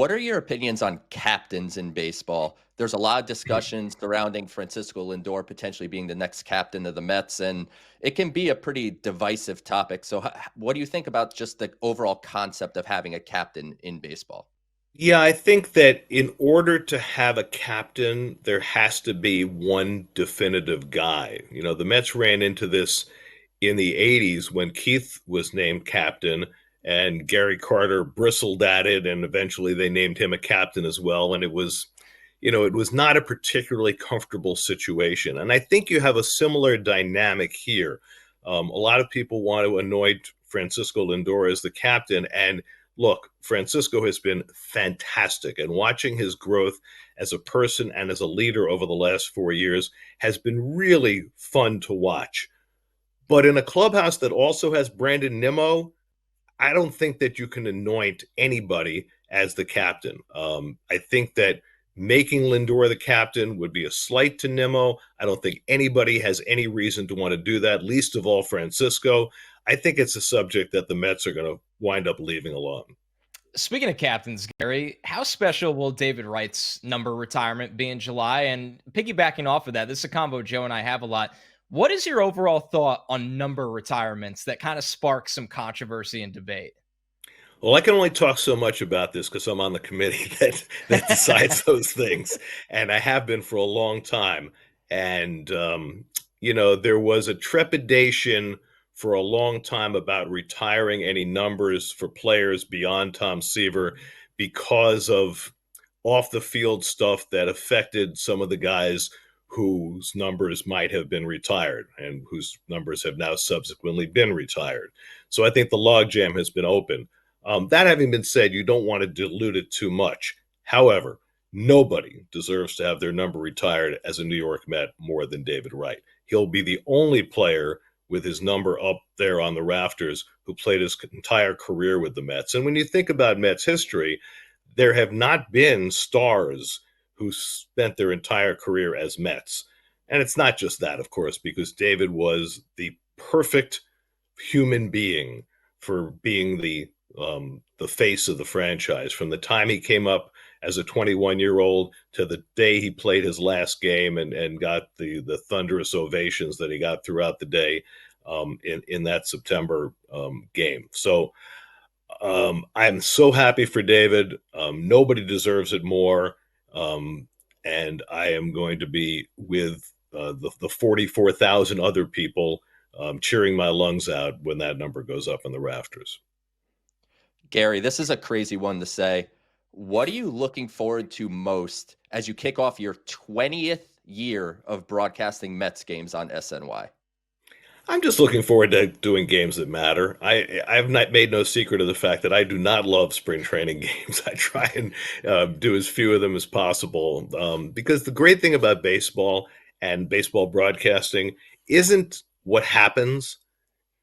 What are your opinions on captains in baseball? There's a lot of discussion surrounding Francisco Lindor potentially being the next captain of the Mets, and it can be a pretty divisive topic. So, what do you think about just the overall concept of having a captain in baseball? Yeah, I think that in order to have a captain, there has to be one definitive guy. The Mets ran into this in the 80s when Keith was named captain and Gary Carter bristled at it, and eventually they named him a captain as well. And it was not a particularly comfortable situation. And I think you have a similar dynamic here. A lot of people want to anoint Francisco Lindor as the captain, and look, Francisco has been fantastic, and watching his growth as a person and as a leader over the last 4 years has been really fun to watch. But in a clubhouse that also has Brandon Nimmo, I don't think that you can anoint anybody as the captain. I think that making Lindor the captain would be a slight to Nimmo. I don't think anybody has any reason to want to do that, least of all Francisco. I think it's a subject that the Mets are going to wind up leaving alone. Speaking of captains, Gary, how special will David Wright's number retirement be in July? And piggybacking off of that, this is a combo Joe and I have a lot. What is your overall thought on number retirements that kind of sparks some controversy and debate? Well, I can only talk so much about this because I'm on the committee that decides those things, and I have been for a long time. And there was a trepidation for a long time about retiring any numbers for players beyond Tom Seaver because of off the field stuff that affected some of the guys whose numbers might have been retired and whose numbers have now subsequently been retired. So I think the logjam has been open. That having been said, you don't want to dilute it too much. However, nobody deserves to have their number retired as a New York Met more than David Wright. He'll be the only player with his number up there on the rafters who played his entire career with the Mets. And when you think about Mets history, there have not been stars who spent their entire career as Mets. And it's not just that, of course, because David was the perfect human being for being the face of the franchise from the time he came up as a 21-year-old to the day he played his last game and got the thunderous ovations that he got throughout the day in that September game. So I'm so happy for David. Nobody deserves it more. And I am going to be with the 44,000 other people cheering my lungs out when that number goes up in the rafters. Gary, this is a crazy one to say. What are you looking forward to most as you kick off your 20th year of broadcasting Mets games on SNY? I'm just looking forward to doing games that matter. I've not made no secret of the fact that I do not love spring training games. I try and do as few of them as possible because the great thing about baseball and baseball broadcasting isn't what happens,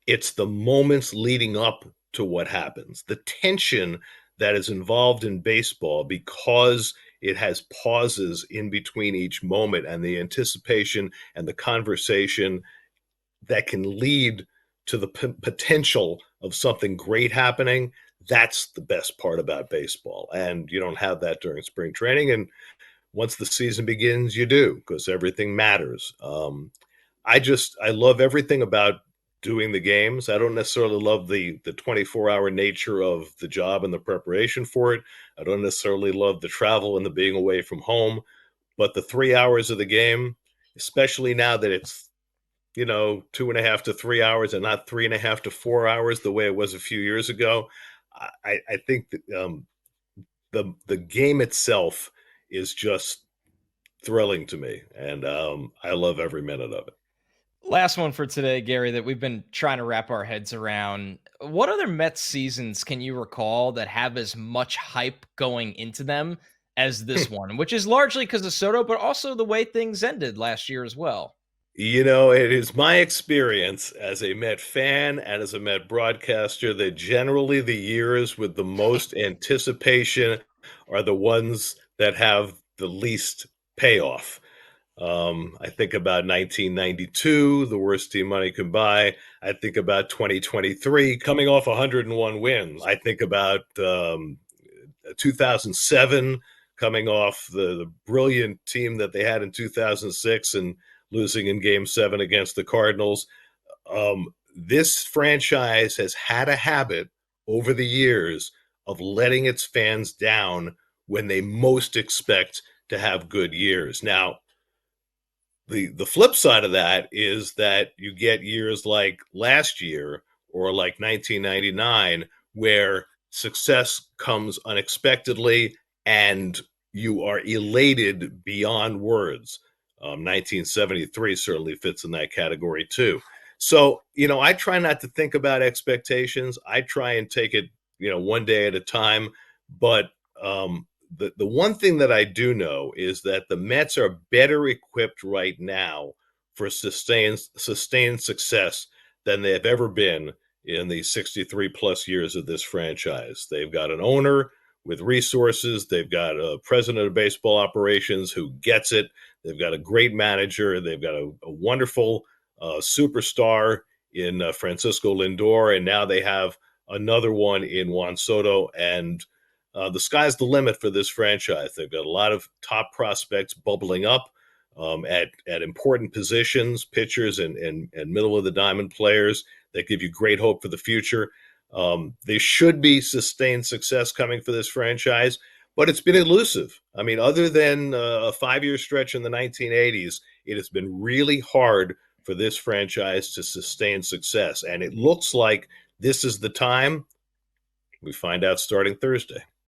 it's the moments leading up to what happens. The tension that is involved in baseball because it has pauses in between each moment and the anticipation and the conversation that can lead to the potential of something great happening. That's the best part about baseball. And you don't have that during spring training. And once the season begins, you do because everything matters. I love everything about doing the games. I don't necessarily love the 24-hour nature of the job and the preparation for it. I don't necessarily love the travel and the being away from home, but the 3 hours of the game, especially now that it's 2.5 to 3 hours and not 3.5 to 4 hours the way it was a few years ago. I think that, the game itself is just thrilling to me, and I love every minute of it. Last one for today, Gary, that we've been trying to wrap our heads around. What other Mets seasons can you recall that have as much hype going into them as this one, which is largely because of Soto, but also the way things ended last year as well? It is my experience as a Met fan and as a Met broadcaster that generally the years with the most anticipation are the ones that have the least payoff. I think about 1992, the worst team money could buy. I think about 2023, coming off 101 wins. I think about 2007, coming off the brilliant team that they had in 2006 and losing in Game 7 against the Cardinals. This franchise has had a habit over the years of letting its fans down when they most expect to have good years. Now, the flip side of that is that you get years like last year or like 1999 where success comes unexpectedly and you are elated beyond words. 1973 certainly fits in that category too. So, I try not to think about expectations. I try and take it, one day at a time. But the one thing that I do know is that the Mets are better equipped right now for sustained success than they have ever been in the 63 plus years of this franchise. They've got an owner with resources. They've got a president of baseball operations who gets it. They've got a great manager. They've got a wonderful superstar in Francisco Lindor, and now they have another one in Juan Soto. And the sky's the limit for this franchise. They've got a lot of top prospects bubbling up at important positions, pitchers and middle of the diamond players that give you great hope for the future. There should be sustained success coming for this franchise, but it's been elusive. I mean, other than a 5-year stretch in the 1980s, it has been really hard for this franchise to sustain success. And it looks like this is the time. We find out starting Thursday.